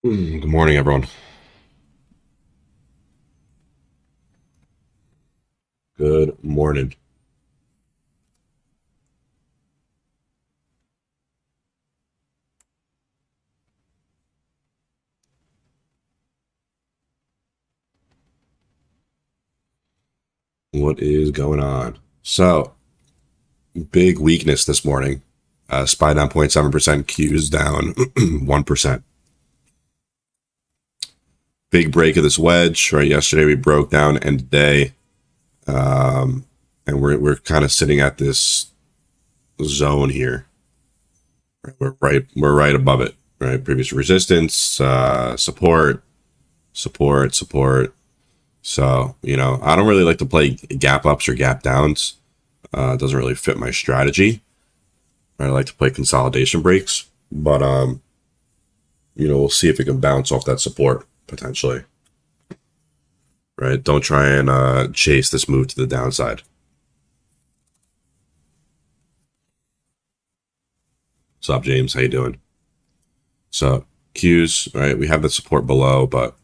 Good morning, everyone. Good morning. What is going on? So, big weakness this morning. SPY down 0.7%, Q's down 1%. Big break of this wedge, right? Yesterday we broke down end of day, and we're kind of sitting at this zone here. Right? We're right above it, right? Previous resistance, support, support. So, I don't really like to play gap ups or gap downs. It doesn't really fit my strategy. I like to play consolidation breaks, but we'll see if it can bounce off that support potentially. Right? Don't try and chase this move to the downside. What's up, James? How you doing? So Qs, right? We have the support below, but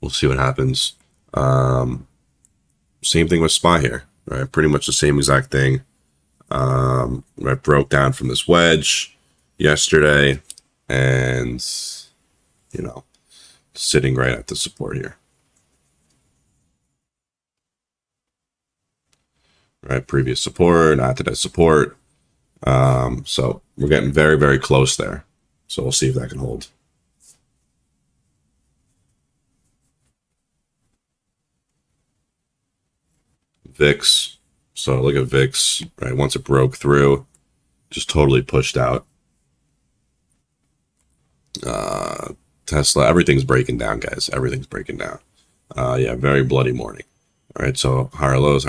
we'll see what happens. Same thing with SPY here, right? Pretty much the same exact thing. I broke down from this wedge yesterday, and you know, sitting right at the support here. Right, previous support, after that support. So we're getting very, very close there. So we'll see if that can hold. VIX. So look at VIX, right? Once it broke through, just totally pushed out. Tesla, everything's breaking down, guys. Everything's breaking down. Yeah, very bloody morning. All right, so higher lows,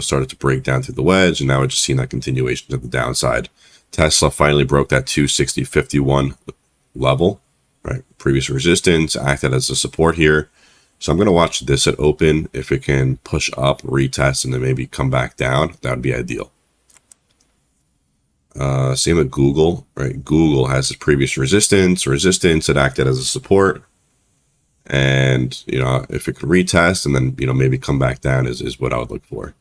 started to break down through the wedge, and now we're just seeing that continuation to the downside. Tesla finally broke that 260.51 level, right? Previous resistance acted as a support here. So I'm going to watch this at open. If it can push up, retest, and then maybe come back down, that would be ideal. Same with Google, right? Google has its previous resistance. It acted as a support. And, if it could retest and then, maybe come back down is what I would look for.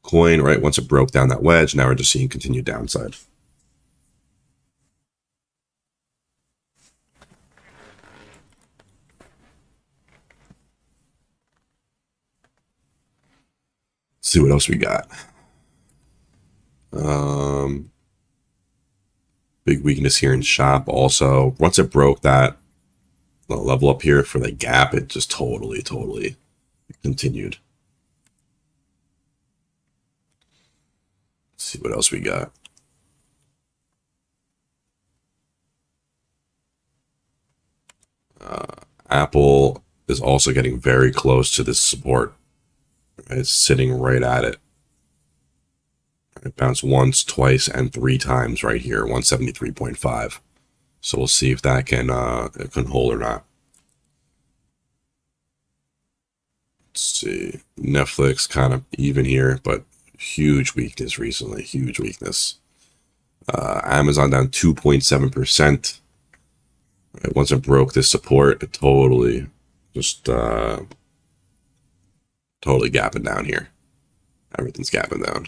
Coin, right? Once it broke down that wedge, now we're just seeing continued downside. Let's see what else we got. Big weakness here in shop also. Once it broke that level up here for the gap, it just totally continued. Let's see what else we got. Apple is also getting very close to this support. It's sitting right at it. It bounced once, twice, and three times right here, 173.5. So we'll see if that can hold or not. Let's see. Netflix kind of even here, but huge weakness recently. Huge weakness. Amazon down 2.7%. Right, once it broke this support, it totally gapping down here. Everything's gapping down.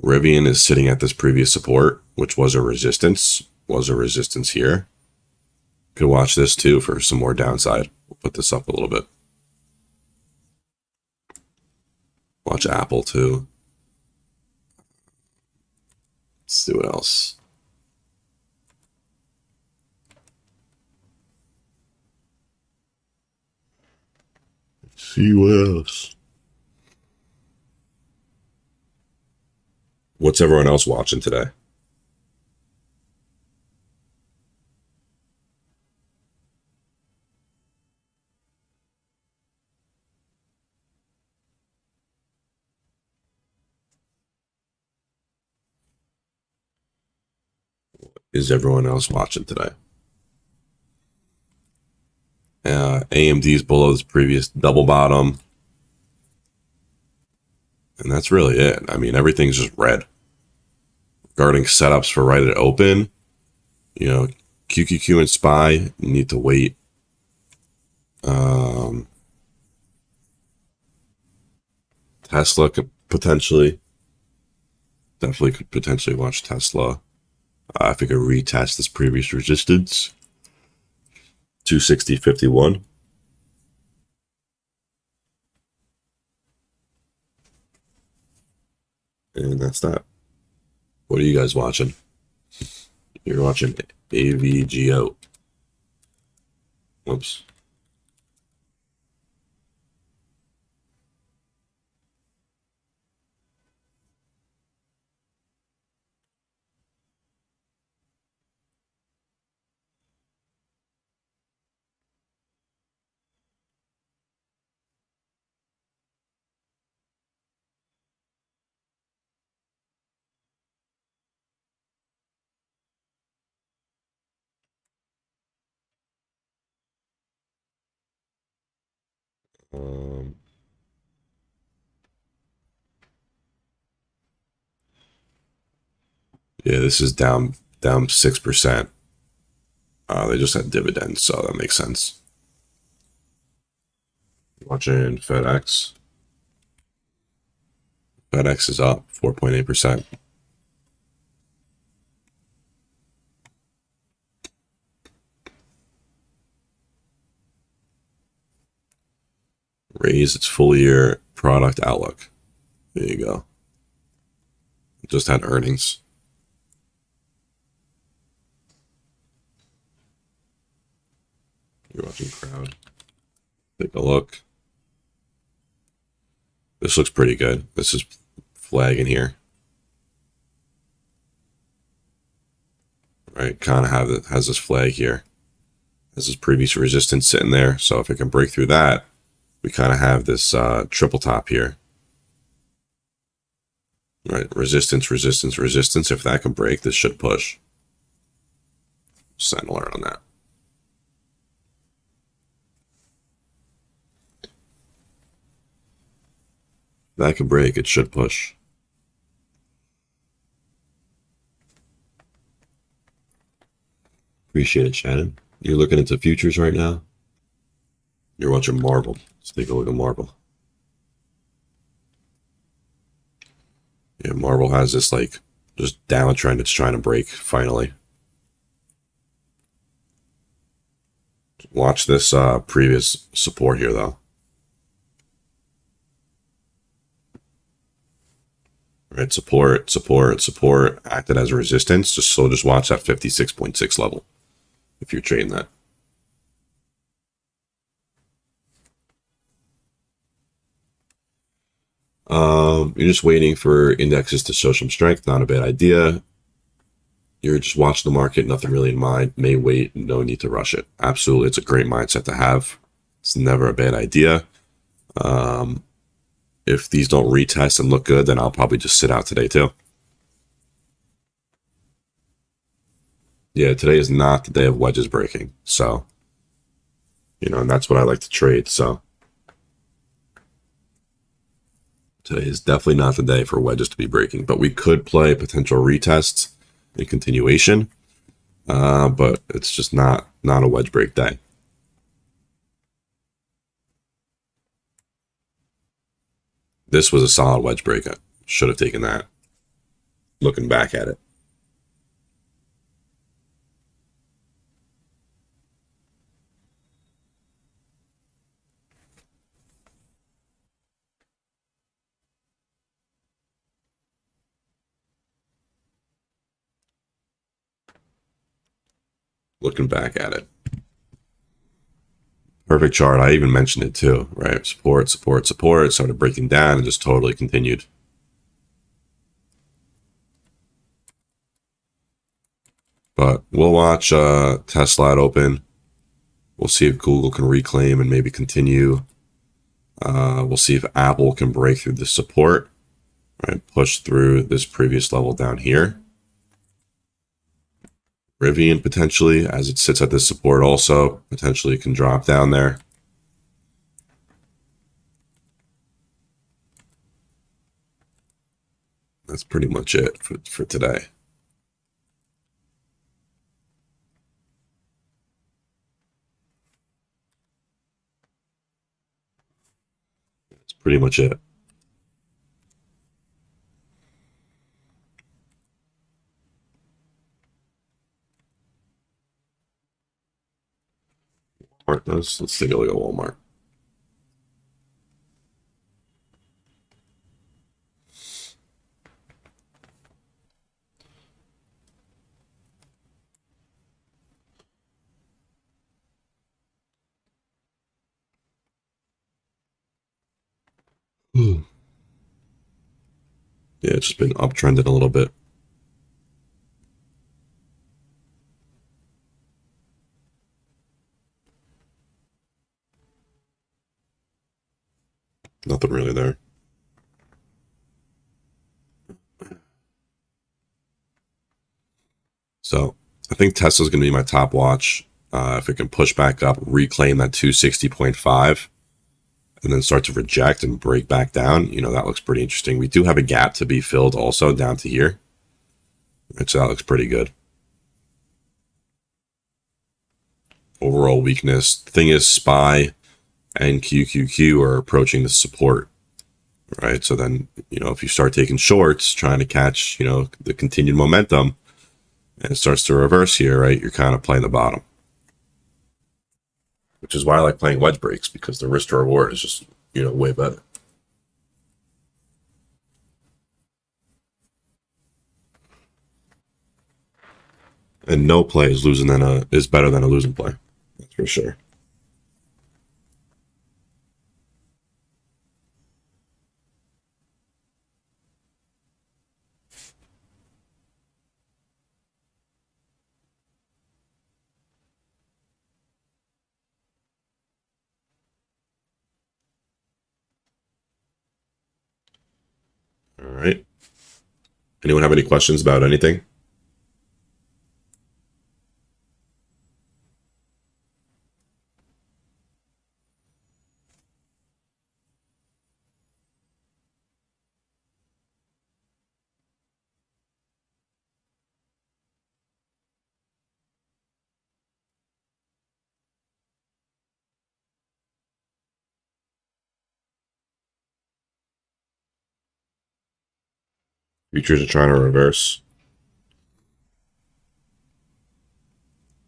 Rivian is sitting at this previous support, which was a resistance. Here. Could watch this too for some more downside. We'll put this up a little bit. Watch Apple too. Let's see what else. See what else. What's everyone else watching today? Is everyone else watching today? AMD's below this previous double bottom. And that's really it. I mean, everything's just red. Regarding setups for right at open, You know, QQQ and SPY need to wait. Tesla could potentially, definitely could potentially watch Tesla. If we could retest this previous resistance, 260.51. And that's that. What are you guys watching? You're watching AVGO. Whoops. Um, yeah, this is down 6%. They just had dividends, so that makes sense. Watching FedEx. FedEx is up 4.8%. Raise its full year product outlook. There you go. Just had earnings. You're watching crowd. Take a look. This looks pretty good. This is flagging here. Right, kind of has this flag here. Has this previous resistance sitting there. So if it can break through that, we kind of have this triple top here. Right, resistance, resistance, resistance. If that can break, this should push. Set an alert on that. If that can break, it should push. Appreciate it, Shannon. You're looking into futures right now? You're watching Marble. Let's take a look at Marble. Yeah, Marble has this like just downtrend it's trying to break finally. Watch this previous support here though. Right, support, support, support acted as a resistance. Just watch that 56.6 level if you're trading that. You're just waiting for indexes to show some strength. Not a bad idea. You're just watching the market, nothing really in mind. May wait, no need to rush it. Absolutely, it's a great mindset to have. It's never a bad idea. If these don't retest and look good, then I'll probably just sit out today too. Yeah, today is not the day of wedges breaking. So, and that's what I like to trade. So, today is definitely not the day for wedges to be breaking, but we could play potential retests in continuation. But it's just not a wedge break day. This was a solid wedge break. I should have taken that. Looking back at it. Looking back at it. Perfect chart. I even mentioned it too, right? Support, support, support. Started breaking down and just totally continued. But we'll watch Tesla open. We'll see if Google can reclaim and maybe continue. We'll see if Apple can break through the support, right? Push through this previous level down here. Rivian potentially, as it sits at this support also, potentially can drop down there. That's pretty much it for today. pretty much it. Walmart does. Let's take a look at Walmart. Yeah, it's just been uptrending a little bit. Nothing really there. So I think Tesla's going to be my top watch. If it can push back up, reclaim that 260.5, and then start to reject and break back down, that looks pretty interesting. We do have a gap to be filled also down to here. So that looks pretty good. Overall weakness. Thing is, SPY and QQQ are approaching the support, right? So then, if you start taking shorts, trying to catch, the continued momentum, and it starts to reverse here, right? You're kind of playing the bottom. Which is why I like playing wedge breaks, because the risk to reward is just, way better. And no play is better than a losing play. That's for sure. All right. Anyone have any questions about anything? Futures are trying to reverse.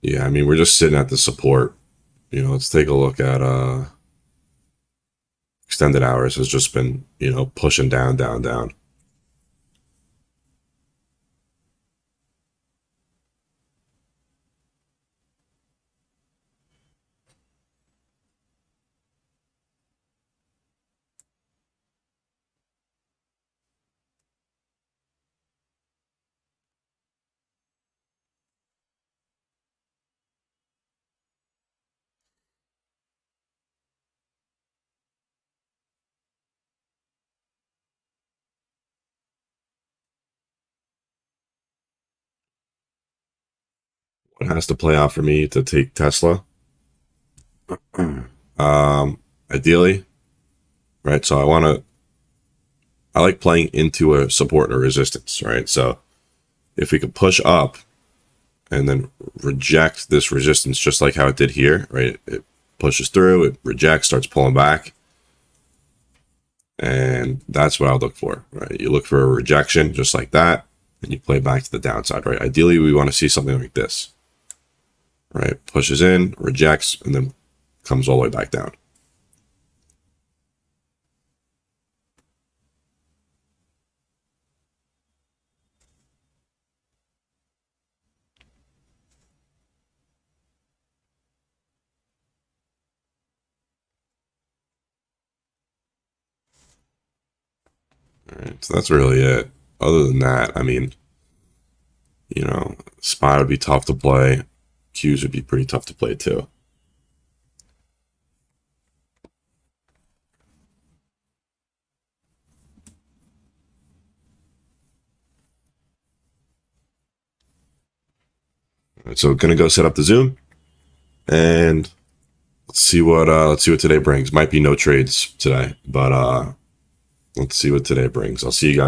Yeah, I mean, we're just sitting at the support. Let's take a look at extended hours has just been, pushing down, down, down. What has to play out for me to take Tesla? Ideally, right? So I like playing into a support or resistance, right? So if we could push up and then reject this resistance, just like how it did here, right? It pushes through, it rejects, starts pulling back. And that's what I'll look for, right? You look for a rejection just like that, and you play back to the downside, right? Ideally, we want to see something like this, right? Pushes in, rejects, and then comes all the way back down. All right, so that's really it. Other than that, I mean, SPY would be tough to play. Qs would be pretty tough to play too. All right, so gonna go set up the Zoom, and let's see what today brings. Might be no trades today, but let's see what today brings. I'll see you guys.